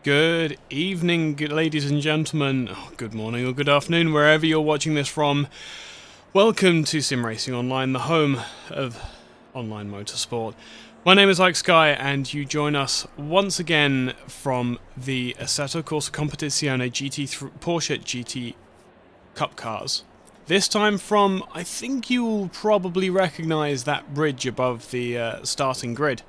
Good evening, ladies and gentlemen, good morning or good afternoon, wherever you're watching this from. Welcome to SimRacingOnline, the home of online motorsport. My name is Sky, and you join us once again from the Assetto Corsa Competizione Porsche GT Cup cars. This time from, I think you'll probably recognise that bridge above the starting grid.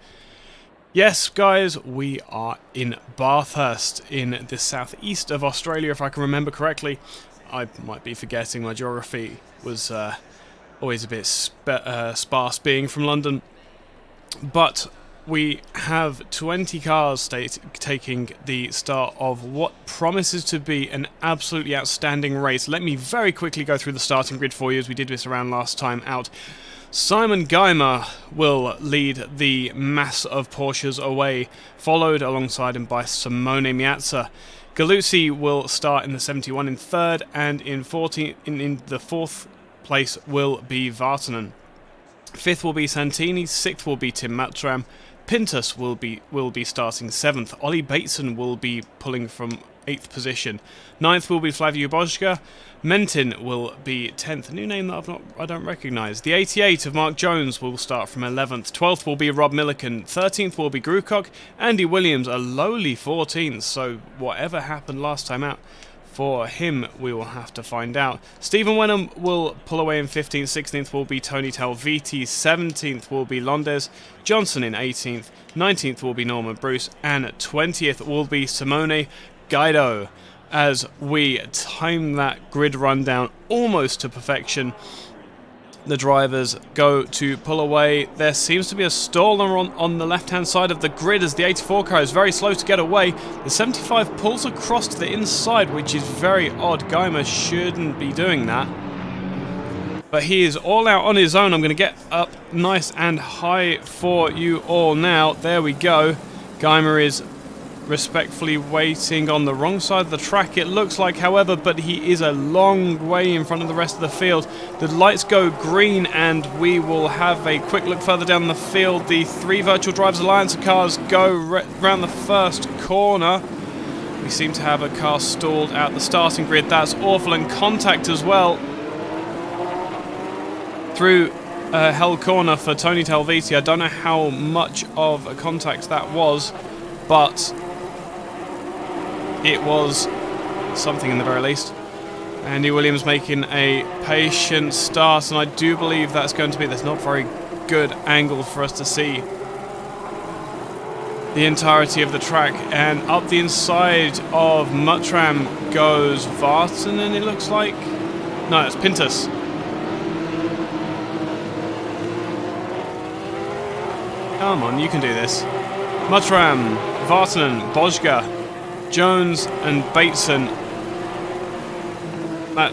Yes, guys, we are in Bathurst, in the southeast of Australia, if I can remember correctly. I might be forgetting, my geography was always a bit sparse being from London. But we have 20 cars taking the start of what promises to be an absolutely outstanding race. Let me very quickly go through the starting grid for you, as we did this around last time out. Simon Geimer will lead the mass of Porsches away, followed alongside him by Simone Miazza. Galuzzi will start in the 71 in third, and in the fourth place will be Vartanen. Fifth will be Santini, sixth will be Tim Matram, Pintus will be starting seventh, Ollie Bateson will be pulling from 8th position, 9th will be Flavio Bojka, Mentin will be 10th, a new name that I don't recognise. The 88 of Mark Jones will start from 11th, 12th will be Rob Milliken, 13th will be Grucock, Andy Williams a lowly 14th, so whatever happened last time out, for him we will have to find out. Stephen Wenham will pull away in 15th, 16th will be Tony Talviti, 17th will be Londes, Johnson in 18th, 19th will be Norman Bruce, and 20th will be Simone Guido. As we time that grid rundown almost to perfection, the drivers go to pull away. There seems to be a stall on the left-hand side of the grid as the 84 car is very slow to get away. The 75 pulls across to the inside, which is very odd. Geimer shouldn't be doing that. But he is all out on his own. I'm going to get up nice and high for you all now. There we go. Geimer is respectfully waiting on the wrong side of the track, it looks like, however, but he is a long way in front of the rest of the field. The lights go green, and we will have a quick look further down the field. The three Virtual Drivers Alliance cars go round the first corner. We seem to have a car stalled at the starting grid. That's awful, and contact as well through Hell Corner for Tony Talviti. I don't know how much of a contact that was, but it was something in the very least. Andy Williams making a patient start, and I do believe that's going to be, there's not very good angle for us to see the entirety of the track, and up the inside of Mutram goes Vartanen, it looks like. No, it's Pintus. Come on, you can do this. Mutram, Vartanen, Bojga, Jones and Bateson. That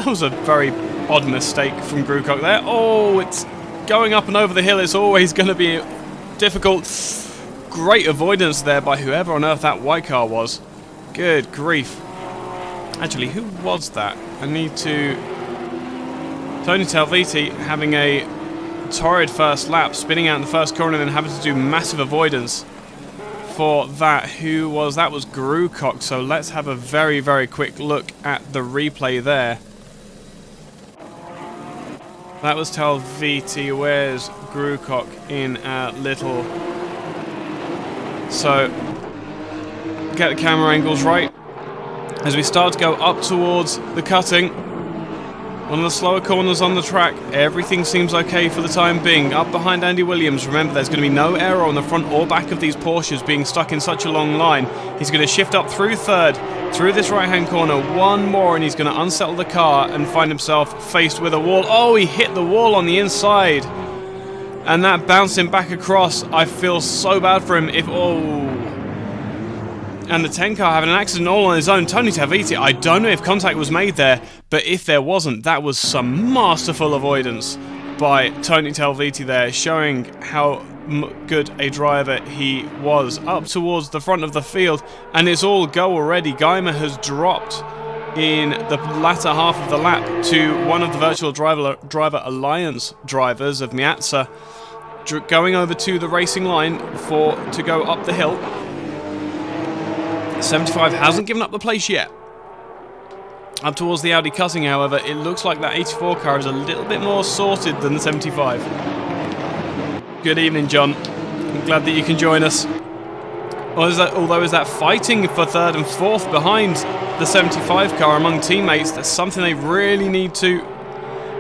was a very odd mistake from Grucock there. Oh, it's going up and over the hill. It's always going to be difficult. Great avoidance there by whoever on earth that white car was. Good grief. Actually, who was that? I need to... Tony Talviti having a torrid first lap, spinning out in the first corner and then having to do massive avoidance for that. Who was that? Was Grucock. So let's have a very, very quick look at the replay there. That was Talviti. Where's Grucock in a little... So, get the camera angles right. As we start to go up towards the cutting, one of the slower corners on the track, everything seems okay for the time being. Up behind Andy Williams, remember there's going to be no error on the front or back of these Porsches being stuck in such a long line. He's going to shift up through third, through this right-hand corner, one more, and he's going to unsettle the car and find himself faced with a wall. Oh, he hit the wall on the inside. And that bounced him back across. I feel so bad for him. And the 10 car having an accident all on his own. Tony Talviti, I don't know if contact was made there, but if there wasn't, that was some masterful avoidance by Tony Talviti there, showing how good a driver he was. Up towards the front of the field, and it's all go already. Geimer has dropped in the latter half of the lap to one of the virtual driver alliance drivers of Miazza, going over to the racing line to go up the hill. 75 hasn't given up the place yet. Up towards the Audi cutting, however, it looks like that 84 car is a little bit more sorted than the 75. Good evening, John. I'm glad that you can join us. Although is that fighting for third and fourth behind the 75 car among teammates, that's something they really need to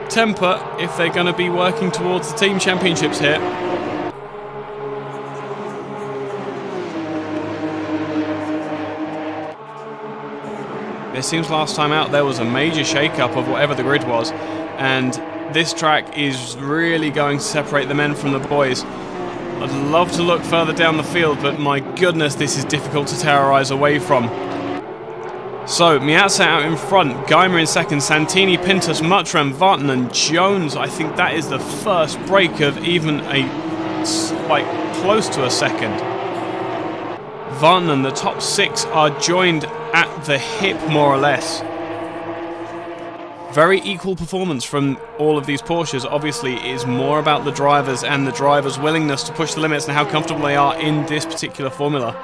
temper if they're going to be working towards the team championships here. It seems last time out there was a major shake-up of whatever the grid was, and this track is really going to separate the men from the boys. I'd love to look further down the field, but my goodness, this is difficult to terrorize away from. So, Miazza out in front, Geimer in second, Santini, Pintus, Mutram, Vartanen, Jones. I think that is the first break of even close to a second. Vartanen, the top six are joined at the hip, more or less. Very equal performance from all of these Porsches. Obviously, it is more about the drivers and the drivers' willingness to push the limits and how comfortable they are in this particular formula.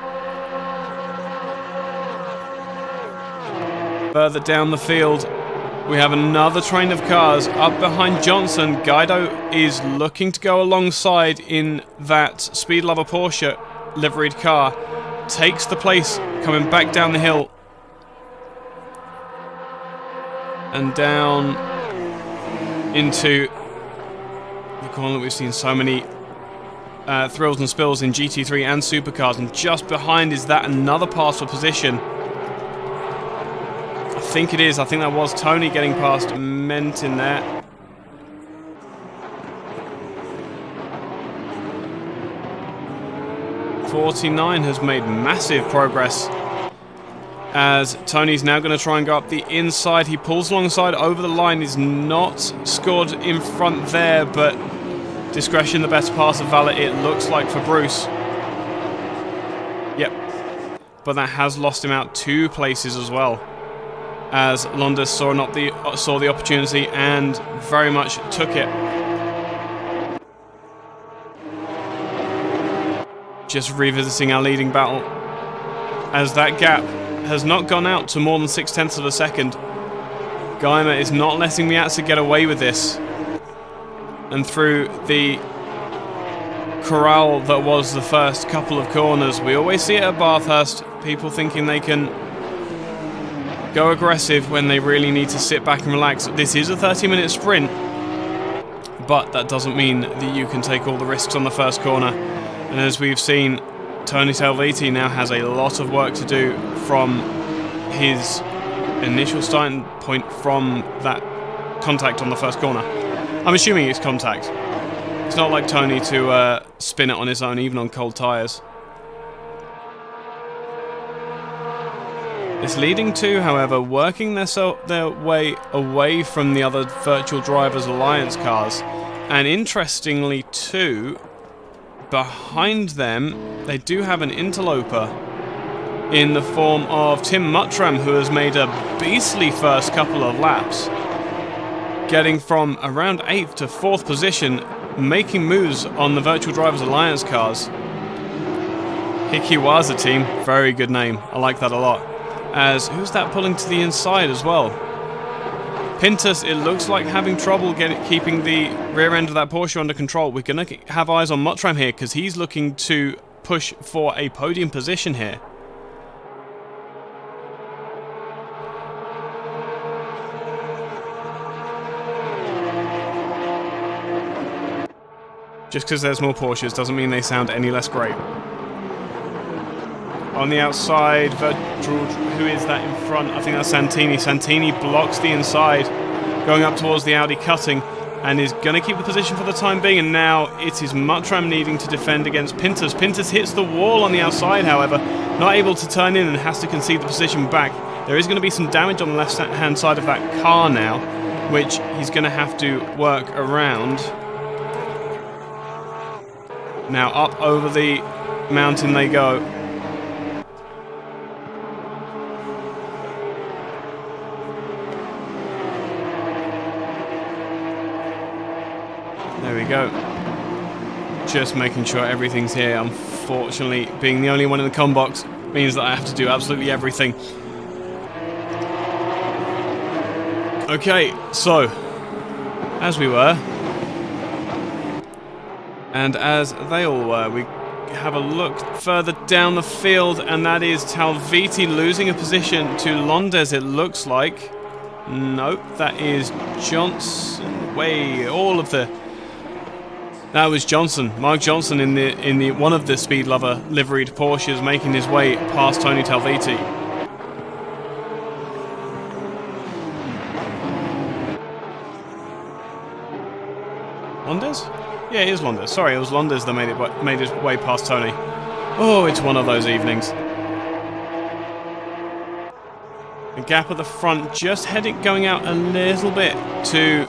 Further down the field, we have another train of cars up behind Johnson. Guido is looking to go alongside in that Speed Lover Porsche liveried car. Takes the place, coming back down the hill. And down into the corner that we've seen so many thrills and spills in GT3 and supercars. And just behind is that another pass for position. I think it is. I think that was Tony getting past Ment in there. '49 has made massive progress, as Tony's now going to try and go up the inside. He pulls alongside over the line. He's not scored in front there, but discretion the best pass of Valet, it looks like, for Bruce. Yep. But that has lost him out 2 places as well, as Londas saw the opportunity and very much took it. Just revisiting our leading battle, as that gap has not gone out to more than 0.6 of a second. Geimer is not letting Miazza get away with this. And through the corral that was the first couple of corners, we always see it at Bathurst, people thinking they can go aggressive when they really need to sit back and relax. This is a 30-minute sprint, but that doesn't mean that you can take all the risks on the first corner. And as we've seen, Tony Salviti now has a lot of work to do from his initial starting point from that contact on the first corner. I'm assuming it's contact. It's not like Tony to spin it on his own, even on cold tyres. It's leading to, however, working their way away from the other Virtual Drivers Alliance cars. And interestingly too, behind them, they do have an interloper in the form of Tim Muttram, who has made a beastly first couple of laps, getting from around 8th to 4th position, making moves on the Virtual Drivers Alliance cars. Hikiwaza team, very good name, I like that a lot. As, who's that pulling to the inside as well? Pintus, it looks like having trouble keeping the rear end of that Porsche under control. We're going to have eyes on Mottram here, because he's looking to push for a podium position here. Just because there's more Porsches doesn't mean they sound any less great. On the outside, who is that in front? I think that's Santini. Santini blocks the inside, going up towards the Audi cutting, and is going to keep the position for the time being. And now it is Muttram needing to defend against Pintus. Pintus hits the wall on the outside, however, not able to turn in and has to concede the position back. There is going to be some damage on the left-hand side of that car now, which he's going to have to work around. Now up over the mountain they go. There we go. Just making sure everything's here. Unfortunately, being the only one in the comm box means that I have to do absolutely everything. Okay, so, as we were, and as they all were, we have a look further down the field, and that is Talviti losing a position to Londes, it looks like. Nope, that is Johnson. All of the... That was Johnson, Mark Johnson in the one of the Speed Lover liveried Porsches, making his way past Tony Talviti. Londes? Yeah, it is Londes. Sorry, it was Londes that made his way past Tony. Oh, it's one of those evenings. The gap at the front just going out a little bit to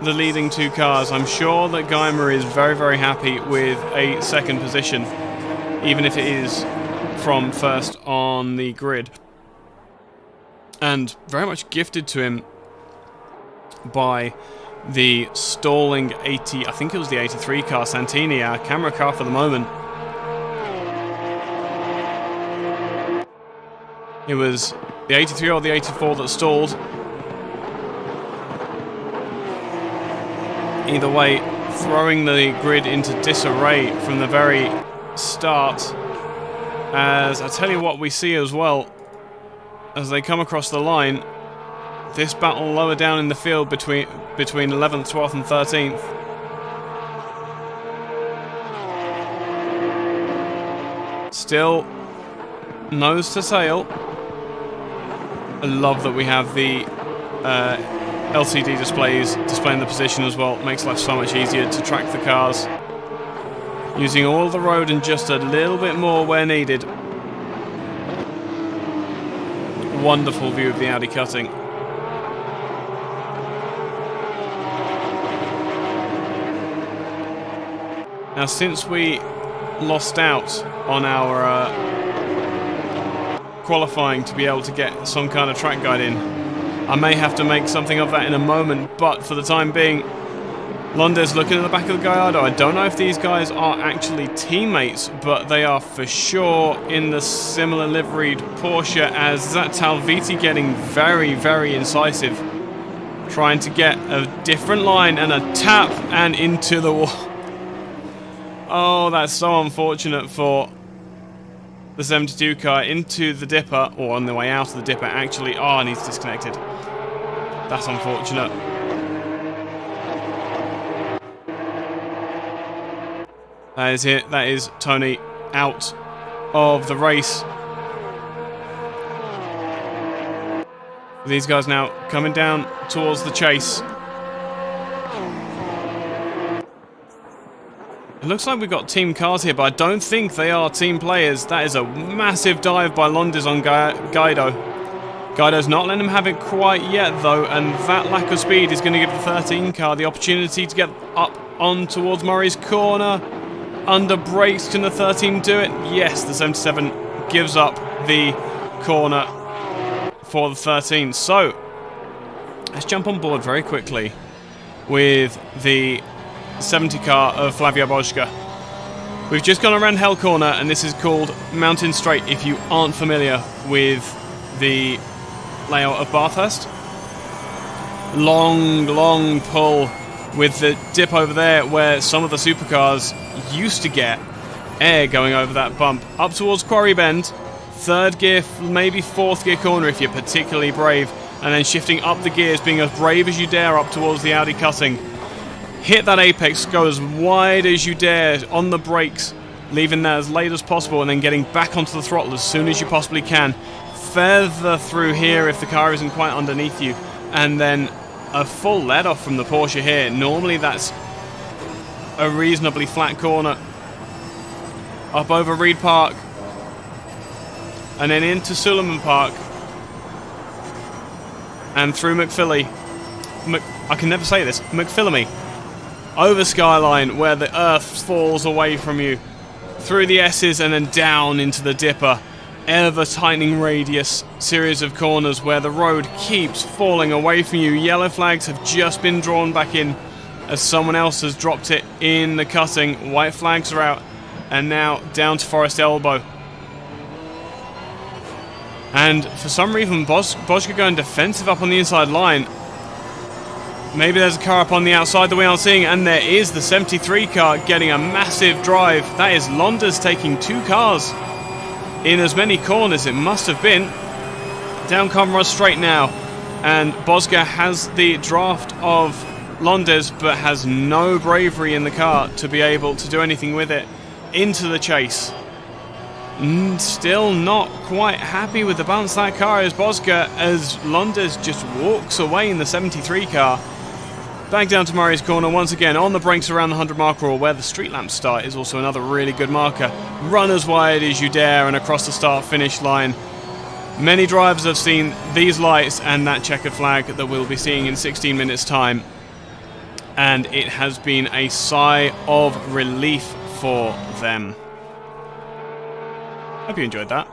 the leading two cars. I'm sure that Geimer is very, very happy with a second position, even if it is from first on the grid. And very much gifted to him by the stalling 80, I think it was the 83 car, Santini, our camera car for the moment. It was the 83 or the 84 that stalled. Either way, throwing the grid into disarray from the very start. As I tell you what we see as well, as they come across the line, this battle lower down in the field between 11th, 12th and 13th. Still nose to tail. I love that we have the LCD displays displaying the position as well. It makes life so much easier to track the cars. Using all the road and just a little bit more where needed. Wonderful view of the Audi cutting. Now, since we lost out on our qualifying to be able to get some kind of track guide in, I may have to make something of that in a moment, but for the time being, Londes looking at the back of the Gallardo. I don't know if these guys are actually teammates, but they are for sure in the similar liveried Porsche, as that Talviti getting very, very incisive. Trying to get a different line and a tap and into the wall. Oh, that's so unfortunate for the 72 car into the dipper, or on the way out of the dipper actually. Oh, and he's disconnected. That's unfortunate. That is it. That is Tony out of the race. These guys now coming down towards the chase. It looks like we've got team cars here, but I don't think they are team players. That is a massive dive by Londes on Guido. Guido's not letting him have it quite yet, though, and that lack of speed is going to give the 13 car the opportunity to get up on towards Murray's corner. Under brakes, can the 13 do it? Yes, the 77 gives up the corner for the 13. So, let's jump on board very quickly with the 70 car of Flavio Bosca. We've just gone around Hell Corner, and this is called Mountain Straight if you aren't familiar with the layout of Bathurst. Long pull with the dip over there where some of the supercars used to get air going over that bump. Up towards Quarry Bend, third gear, maybe fourth gear corner if you're particularly brave, and then shifting up the gears, being as brave as you dare up towards the Audi cutting. Hit that apex, go as wide as you dare on the brakes, leaving that as late as possible, and then getting back onto the throttle as soon as you possibly can. Further through here if the car isn't quite underneath you, and then a full let off from the Porsche here. Normally that's a reasonably flat corner. Up over Reed Park, and then into Suleiman Park, and through McPhilley. I can never say this. McPhillamy. Over Skyline, where the earth falls away from you, through the S's and then down into the Dipper. Ever tightening radius series of corners where the road keeps falling away from you. Yellow flags have just been drawn back in as someone else has dropped it in the cutting. White flags are out, and now down to Forest Elbow. And for some reason, Bosca going defensive up on the inside line. Maybe there's a car up on the outside that we aren't seeing, and there is the 73 car getting a massive drive. That is Londes taking two cars in as many corners, it must have been. Down Conrod Straight now, and Bosca has the draft of Londes, but has no bravery in the car to be able to do anything with it. Into the chase. Still not quite happy with the balance that car is Bosca, as Londes just walks away in the 73 car. Back down to Murray's corner once again, on the brakes around the 100 marker, or where the street lamps start is also another really good marker. Run as wide as you dare and across the start-finish line. Many drivers have seen these lights and that checkered flag that we'll be seeing in 16 minutes time, and it has been a sigh of relief for them. Hope you enjoyed that.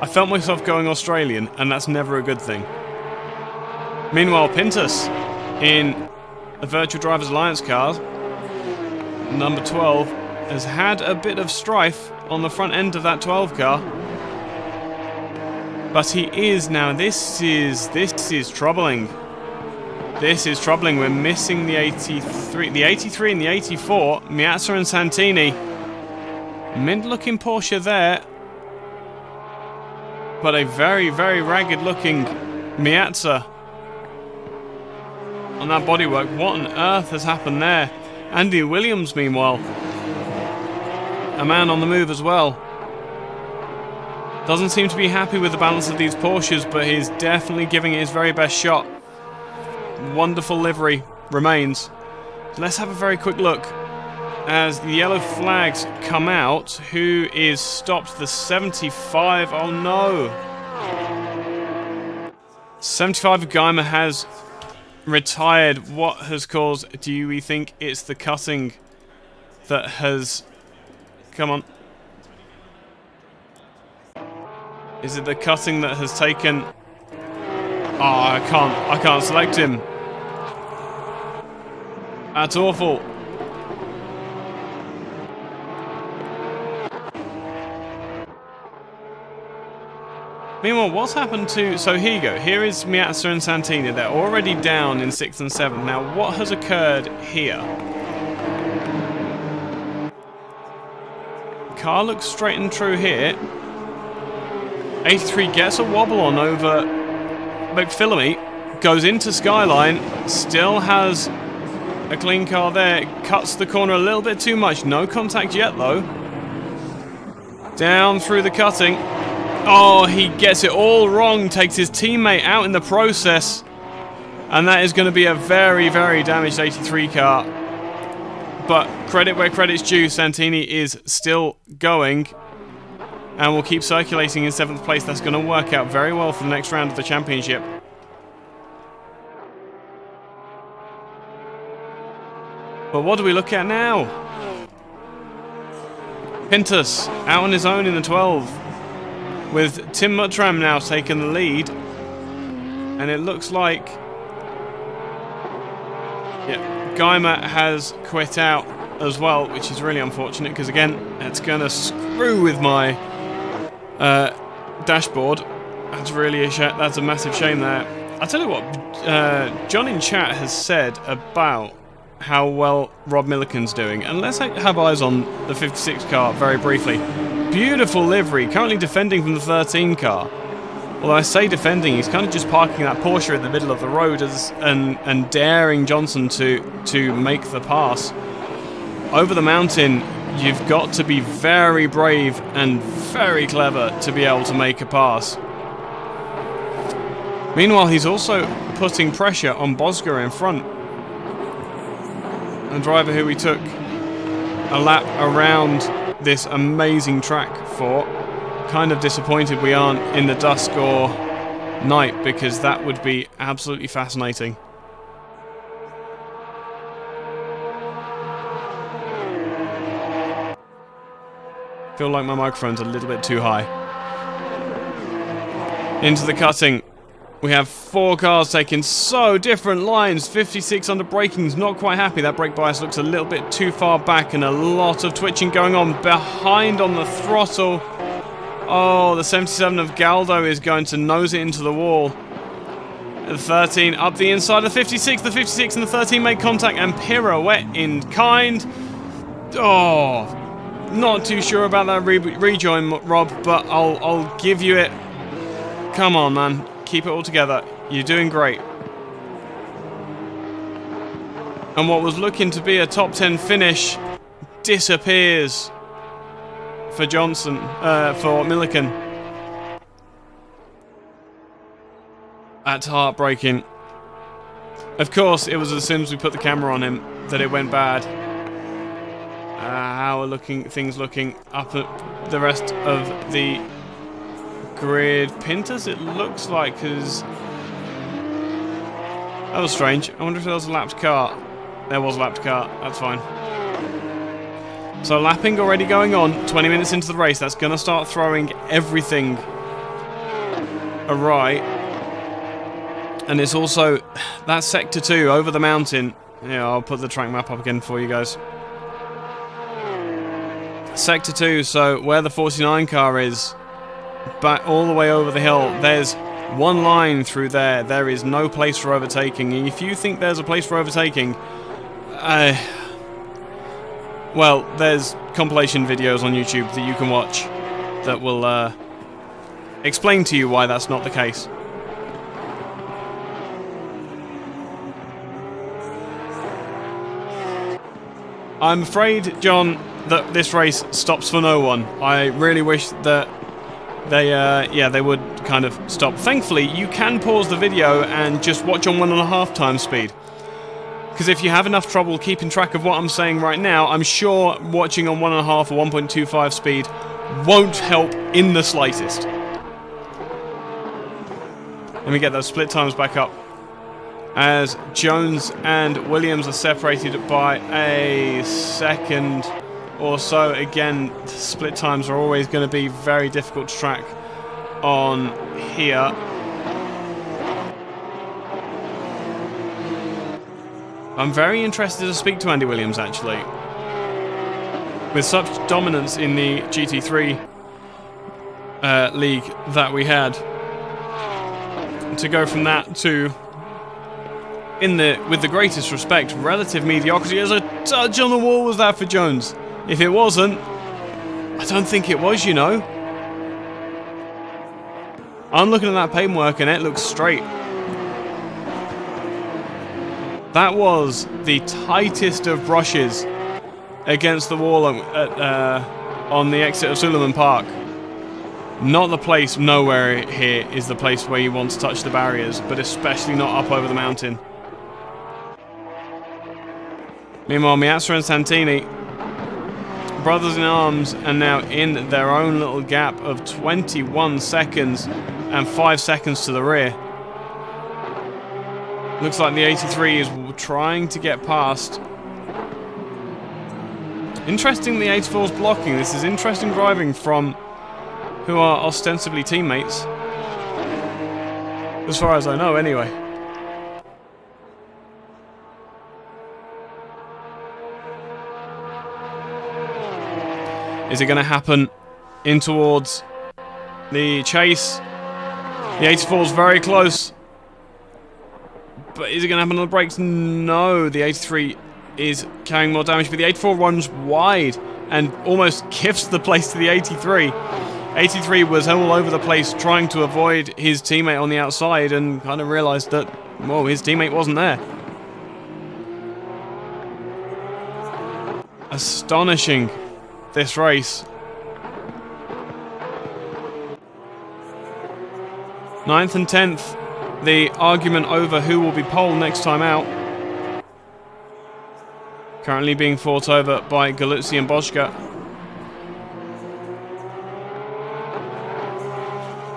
I felt myself going Australian, and that's never a good thing. Meanwhile, Pintus in the Virtual Drivers Alliance car, number 12, has had a bit of strife on the front end of that 12 car. But he is now, this is troubling. This is troubling. We're missing the 83 and the 84, Miazza and Santini. Mint-looking Porsche there, but a very, very ragged-looking Miazza on that bodywork. What on earth has happened there? Andy Williams, meanwhile, a man on the move as well. Doesn't seem to be happy with the balance of these Porsches, but he's definitely giving it his very best shot. Wonderful livery remains. So let's have a very quick look as the yellow flags come out. Who is stopped? The 75. Oh no. 75 Geimer has retired. What has caused? Do we think it's the cutting that has... Come on. Is it the cutting that has taken... Oh, I can't select him. That's awful. Meanwhile, what's happened to... So here you go. Here is Miazza and Santini. They're already down in 6th and 7th. Now, what has occurred here? Car looks straight and true here. 83 gets a wobble on over McPhillamy. Goes into Skyline. Still has a clean car there. Cuts the corner a little bit too much. No contact yet, though. Down through the cutting. Oh, he gets it all wrong, takes his teammate out in the process. And that is going to be a very, very damaged 83 car. But credit where credit's due, Santini is still going. And will keep circulating in 7th place. That's going to work out very well for the next round of the championship. But what do we look at now? Pintus out on his own in the 12. With Tim Muttram now taking the lead. And it looks like... yeah, Geimer has quit out as well, which is really unfortunate because, again, it's going to screw with my dashboard. That's really that's a massive shame there. I'll tell you what, John in chat has said about how well Rob Milliken's doing, and let's have eyes on the 56 car very briefly. Beautiful livery, currently defending from the 13 car. Although I say defending, he's kind of just parking that Porsche in the middle of the road and daring Johnson to make the pass. Over the mountain, you've got to be very brave and very clever to be able to make a pass. Meanwhile, he's also putting pressure on Bosger in front. The driver who we took a lap around this amazing track for. Kind of disappointed we aren't in the dusk or night, because that would be absolutely fascinating. Feel like my microphone's a little bit too high. Into the cutting. We have 4 cars taking so different lines. 56 under braking's not quite happy. That brake bias looks a little bit too far back, and a lot of twitching going on behind on the throttle. Oh, the 77 of Galdo is going to nose it into the wall. The 13 up the inside of the 56. The 56 and the 13 make contact and pirouette in kind. Oh, not too sure about that rejoin, Rob, but I'll give you it. Come on, man. Keep it all together. You're doing great. And what was looking to be a top 10 finish disappears for Johnson, for Milliken. That's heartbreaking. Of course, it was as soon as we put the camera on him that it went bad. How are things looking up at the rest of the grid? Pintus, it looks like, because that was strange. I wonder if there was a lapped car. There was a lapped car. That's fine. So lapping already going on. 20 minutes into the race. That's going to start throwing everything awry. And it's also that sector 2 over the mountain. Yeah, I'll put the track map up again for you guys. Sector 2, so where the 49 car is, back all the way over the hill, there's one line through there. There is no place for overtaking. And if you think there's a place for overtaking, well, there's compilation videos on YouTube that you can watch that will explain to you why that's not the case. I'm afraid, John, that this race stops for no one. I really wish that they would kind of stop. Thankfully, you can pause the video and just watch on 1.5 times speed. Because if you have enough trouble keeping track of what I'm saying right now, I'm sure watching on 1.5 or 1.25 speed won't help in the slightest. Let me get those split times back up. As Jones and Williams are separated by a second or so. Again, split times are always going to be very difficult to track on here. I'm very interested to speak to Andy Williams, actually. With such dominance in the GT3 league that we had, to go from that to, with the greatest respect, relative mediocrity. As a touch on the wall was that for Jones. If it wasn't, I don't think it was, you know. I'm looking at that paintwork and it looks straight. That was the tightest of brushes against the wall at on the exit of Suleiman Park. Not the place, nowhere here is the place where you want to touch the barriers, but especially not up over the mountain. Meanwhile, Miazza and Santini, brothers in arms, and now in their own little gap of 21 seconds and 5 seconds to the rear. Looks like the 83 is trying to get past. Interesting, the 84 is blocking. This is interesting driving from who are ostensibly teammates. As far as I know, anyway. Is it going to happen in towards the chase? The 84 is very close. But is it going to happen on the brakes? No, the 83 is carrying more damage, but the 84 runs wide and almost gifts the place to the 83. 83 was all over the place trying to avoid his teammate on the outside and kind of realised that, whoa, his teammate wasn't there. Astonishing, this race. 9th and 10th, the argument over who will be pole next time out. Currently being fought over by Galuzzi and Boschka.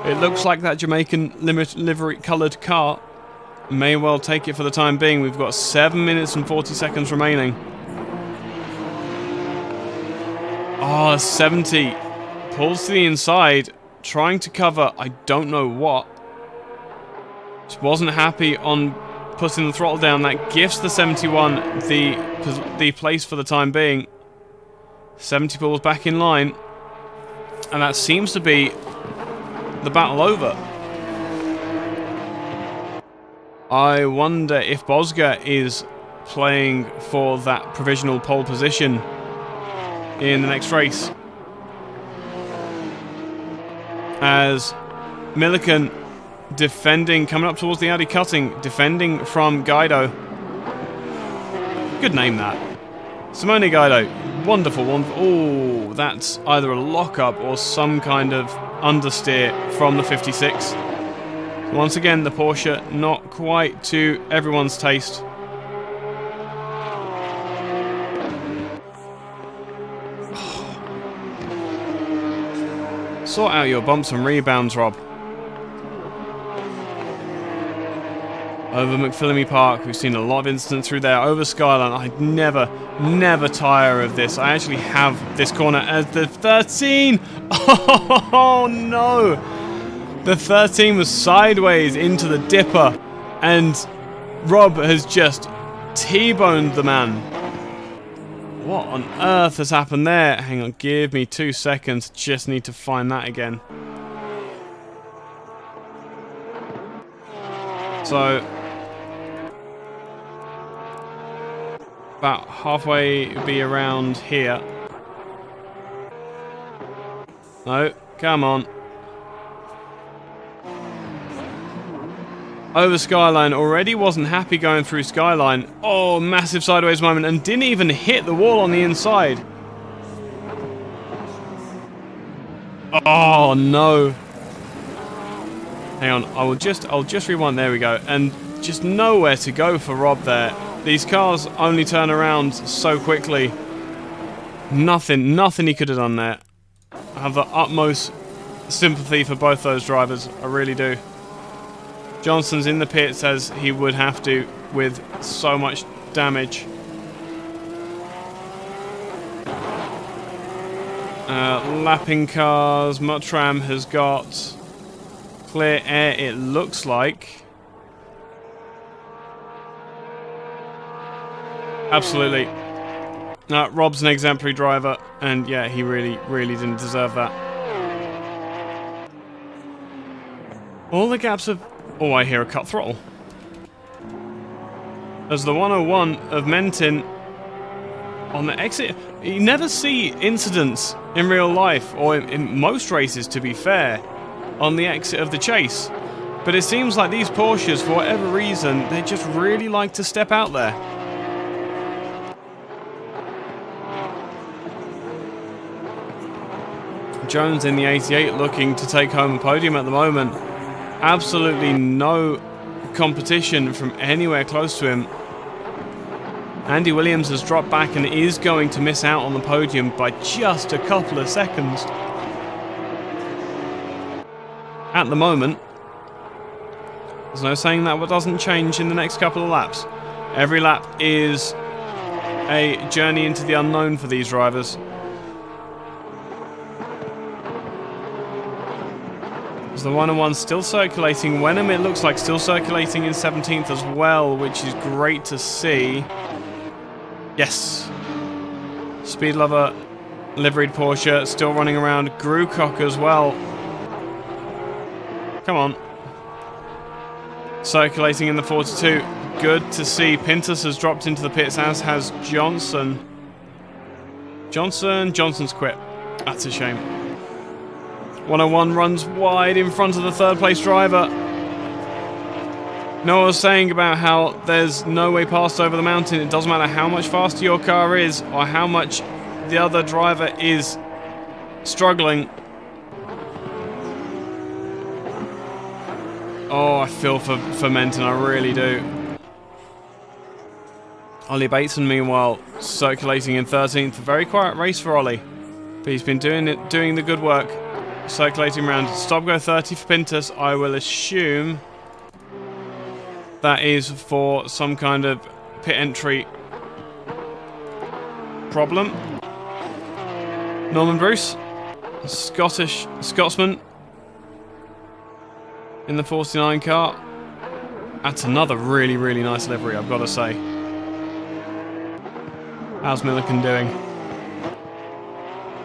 It looks like that Jamaican livery coloured car may well take it for the time being. We've got 7 minutes and 40 seconds remaining. Oh, 70 pulls to the inside, trying to cover I don't know what. Just wasn't happy on putting the throttle down. That gifts the 71 the place for the time being. 70 pulls back in line, and that seems to be the battle over. I wonder if Bosga is playing for that provisional pole position in the next race, as Milliken defending, coming up towards the Audi cutting, defending from Guido. Good name, that. Simone Guido. Wonderful, wonderful. Oh, that's either a lockup or some kind of understeer from the 56. Once again, the Porsche not quite to everyone's taste. Sort out your bumps and rebounds, Rob. Over McPhillamy Park, we've seen a lot of incidents through there. Over Skyline, I'd never tire of this. I actually have this corner as the 13. Oh no! The 13 was sideways into the dipper, and Rob has just T-boned the man. What on earth has happened there? Hang on, give me 2 seconds. Just need to find that again. So about halfway be around here. No, come on. Over Skyline, already wasn't happy going through Skyline. Oh, massive sideways moment, and didn't even hit the wall on the inside. Oh no. Hang on, I'll just rewind, there we go. And just nowhere to go for Rob there. These cars only turn around so quickly. Nothing he could have done there. I have the utmost sympathy for both those drivers, I really do. Johnson's in the pits as he would have to with so much damage. Lapping cars, Muttram has got clear air, it looks like. Absolutely. Rob's an exemplary driver, and yeah, he really didn't deserve that. All the gaps of... Oh, I hear a cut throttle. As the 101 of Mentin on the exit... You never see incidents in real life, or in most races to be fair, on the exit of the chase. But it seems like these Porsches, for whatever reason, they just really like to step out there. Jones in the 88 looking to take home a podium at the moment. Absolutely no competition from anywhere close to him. Andy Williams has dropped back and is going to miss out on the podium by just a couple of seconds. At the moment, there's no saying that what doesn't change in the next couple of laps. Every lap is a journey into the unknown for these drivers. As the 101 still circulating. Wenham, it looks like, still circulating in 17th as well, which is great to see. Yes. Speed Lover, liveried Porsche, still running around. Grucock as well. Come on. Circulating in the 42. Good to see. Pintus has dropped into the pits, as has Johnson. Johnson's quit. That's a shame. 101 runs wide in front of the third place driver. Noah was saying about how there's no way past over the mountain. It doesn't matter how much faster your car is or how much the other driver is struggling. Oh, I feel for Menton, I really do. Ollie Bateson, meanwhile, circulating in 13th. A very quiet race for Ollie, but he's been doing the good work. Circulating around. Stop go 30 for Pintus. I will assume that is for some kind of pit entry problem. Norman Bruce, Scotsman, in the 49 car. That's another really, really nice livery, I've got to say. How's Milliken doing?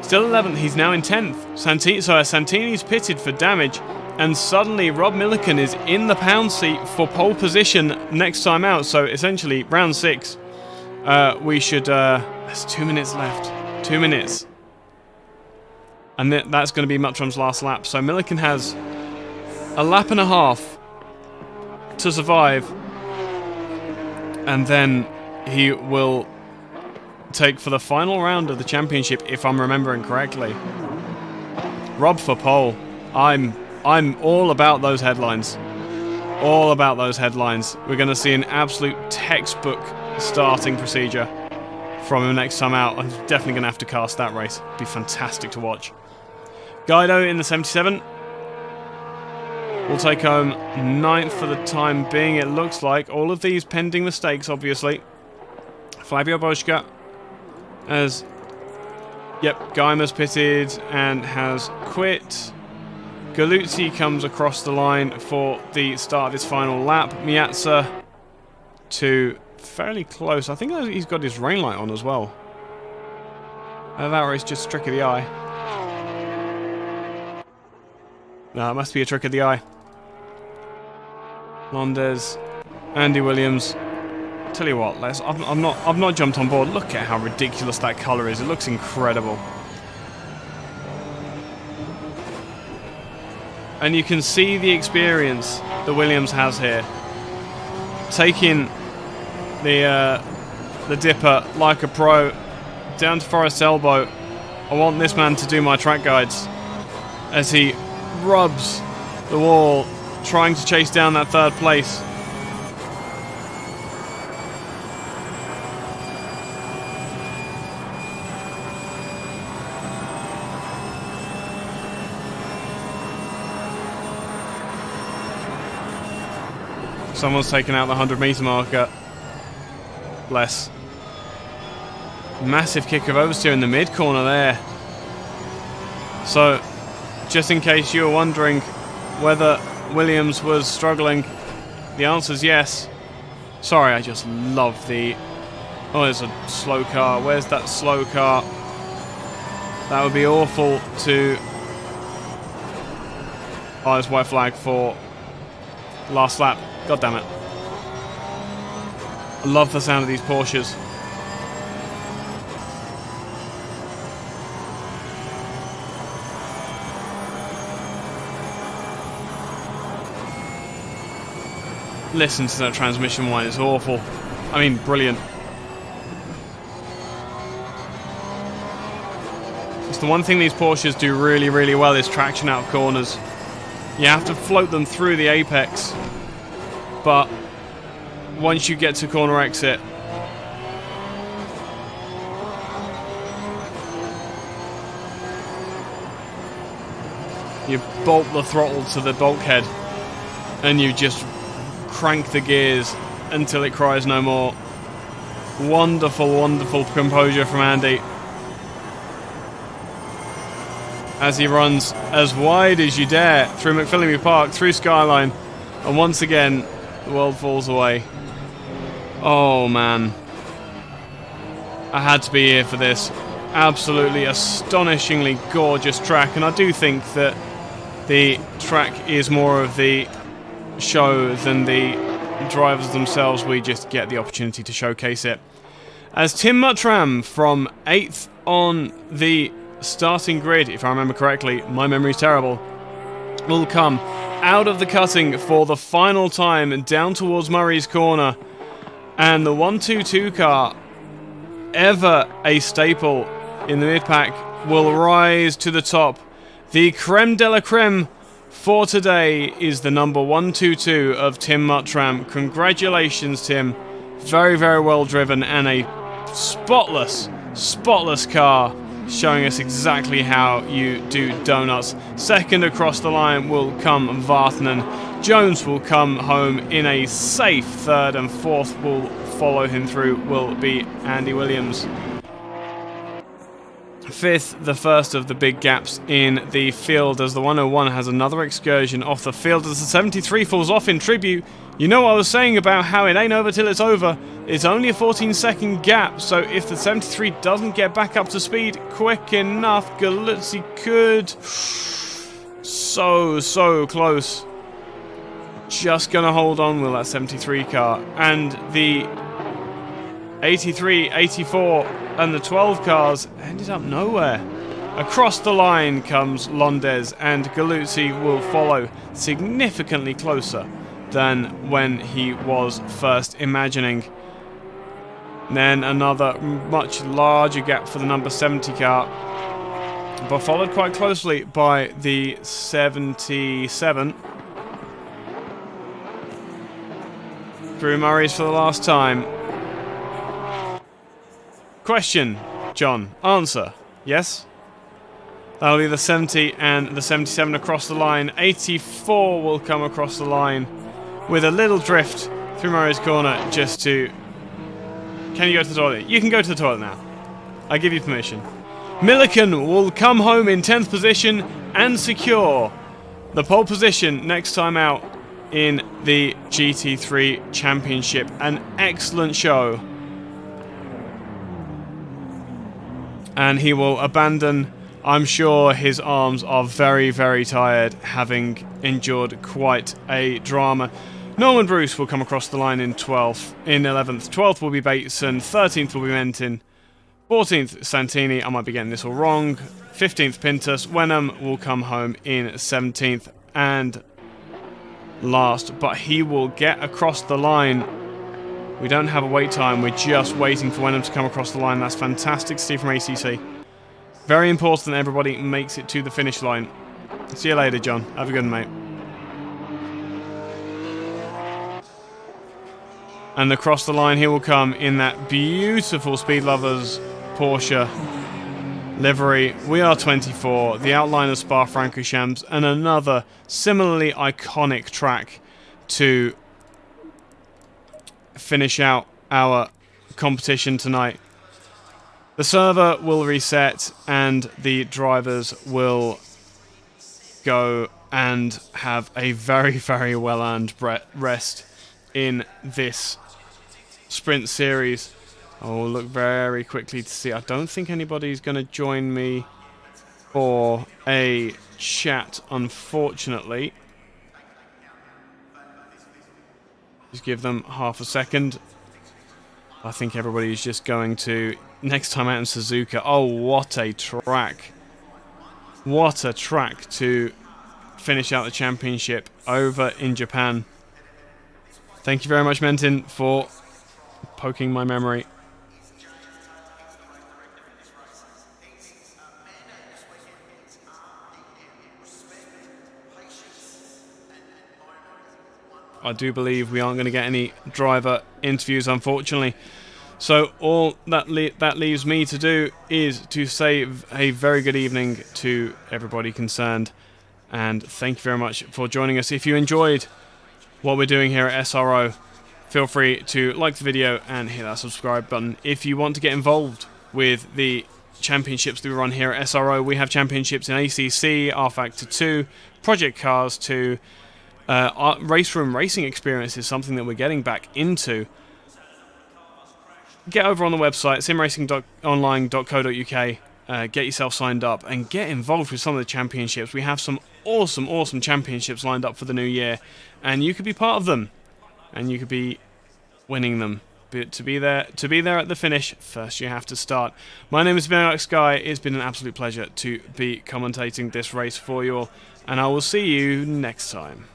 Still 11th, he's now in 10th. Santini's pitted for damage, and suddenly Rob Milliken is in the pound seat for pole position next time out. So essentially, round 6, we should... there's 2 minutes left. 2 minutes. And that's going to be Muttrum's last lap. So Milliken has a lap and a half to survive, and then he will take for the final round of the championship, if I'm remembering correctly. Rob for pole. I'm all about those headlines. All about those headlines. We're going to see an absolute textbook starting procedure from him next time out. I'm definitely going to have to cast that race. It'd be fantastic to watch. Guido in the 77 will take home 9th for the time being, it looks like. All of these pending mistakes, obviously. Flavio Boschka as... Yep, Geimer's pitted and has quit. Galuzzi comes across the line for the start of his final lap. Miazza to fairly close. I think he's got his rain light on as well. That race just a trick of the eye. No, it must be a trick of the eye. Londes, Andy Williams. Tell you what, I've not jumped on board. Look at how ridiculous that colour is. It looks incredible. And you can see the experience that Williams has here. Taking the dipper like a pro down to Forest Elbow. I want this man to do my track guides as he rubs the wall, trying to chase down that third place. Someone's taken out the 100-meter marker. Bless. Massive kick of oversteer in the mid-corner there. So, just in case you were wondering whether Williams was struggling, the answer is yes. Sorry, I just love the... Oh, there's a slow car. Where's that slow car? That would be awful to... Oh, there's white flag for last lap. God damn it. I love the sound of these Porsches. Listen to that transmission whine, it's awful. I mean, brilliant. It's the one thing these Porsches do really, really well is traction out of corners. You have to float them through the apex, but once you get to corner exit, you bolt the throttle to the bulkhead and you just crank the gears until it cries no more. Wonderful, wonderful composure from Andy as he runs as wide as you dare through McPhillamy Park, through Skyline, and once again the world falls away. Oh man, I had to be here for this. Absolutely astonishingly gorgeous track, and I do think that the track is more of the show than the drivers themselves. We just get the opportunity to showcase it. As Tim Muttram from 8th on the starting grid, if I remember correctly, my memory's terrible, will come out of the cutting for the final time down towards Murray's Corner, and the 122 car, ever a staple in the mid-pack, will rise to the top. The creme de la creme for today is the number 122 of Tim Muttram. Congratulations, Tim. Very, very well driven, and a spotless car, showing us exactly how you do donuts. Second across the line will come Vartnen. Jones will come home in a safe third, and fourth will follow him through will be Andy Williams. Fifth, the first of the big gaps in the field, as the 101 has another excursion off the field as the 73 falls off in tribute. You know what I was saying about how it ain't over till it's over. It's only a 14-second gap, so if the 73 doesn't get back up to speed quick enough, Galuzzi could... So close. Just gonna hold on with that 73 car. And the 83, 84 and the 12 cars ended up nowhere. Across the line comes Londes, and Galuzzi will follow significantly closer than when he was first imagining. Then another much larger gap for the number 70 car, but followed quite closely by the 77. Through Murray's for the last time. Question, John. Answer. Yes? That'll be the 70 and the 77 across the line. 84 will come across the line with a little drift through Murray's Corner just to... Can you go to the toilet? You can go to the toilet now. I give you permission. Milliken will come home in 10th position and secure the pole position next time out in the GT3 Championship. An excellent show. And he will abandon... I'm sure his arms are very, very tired, having endured quite a drama. Norman Bruce will come across the line in 11th. 12th will be Bateson. 13th will be Mentin. 14th, Santini. I might be getting this all wrong. 15th, Pintus. Wenham will come home in 17th. And last, but he will get across the line. We don't have a wait time. We're just waiting for Wenham to come across the line. That's fantastic to see from ACC. Very important that everybody makes it to the finish line. See you later, John. Have a good one, mate. And across the line he will come in that beautiful Speed Lovers Porsche livery. We are 24, the outline of Spa-Francorchamps, and another similarly iconic track to finish out our competition tonight. The server will reset and the drivers will go and have a very, very well-earned rest in this sprint series. I will look very quickly to see. I don't think anybody's going to join me for a chat, unfortunately. Just give them half a second. I think everybody's just going to... Next time out in Suzuka. Oh, what a track. What a track to finish out the championship over in Japan. Thank you very much, Mentin, for poking my memory. I do believe we aren't going to get any driver interviews, unfortunately. So all that leaves me to do is to say a very good evening to everybody concerned, and thank you very much for joining us. If you enjoyed what we're doing here at SRO, feel free to like the video and hit that subscribe button. If you want to get involved with the championships that we run here at SRO, we have championships in ACC, R Factor 2, Project Cars 2, Race Room Racing Experience is something that we're getting back into. Get over on the website, simracing.online.co.uk, get yourself signed up and get involved with some of the championships. We have some awesome championships lined up for the new year, and you could be part of them, and you could be winning them. But to be there at the finish, first you have to start. My name is Ben Sky. It's been an absolute pleasure to be commentating this race for you all, and I will see you next time.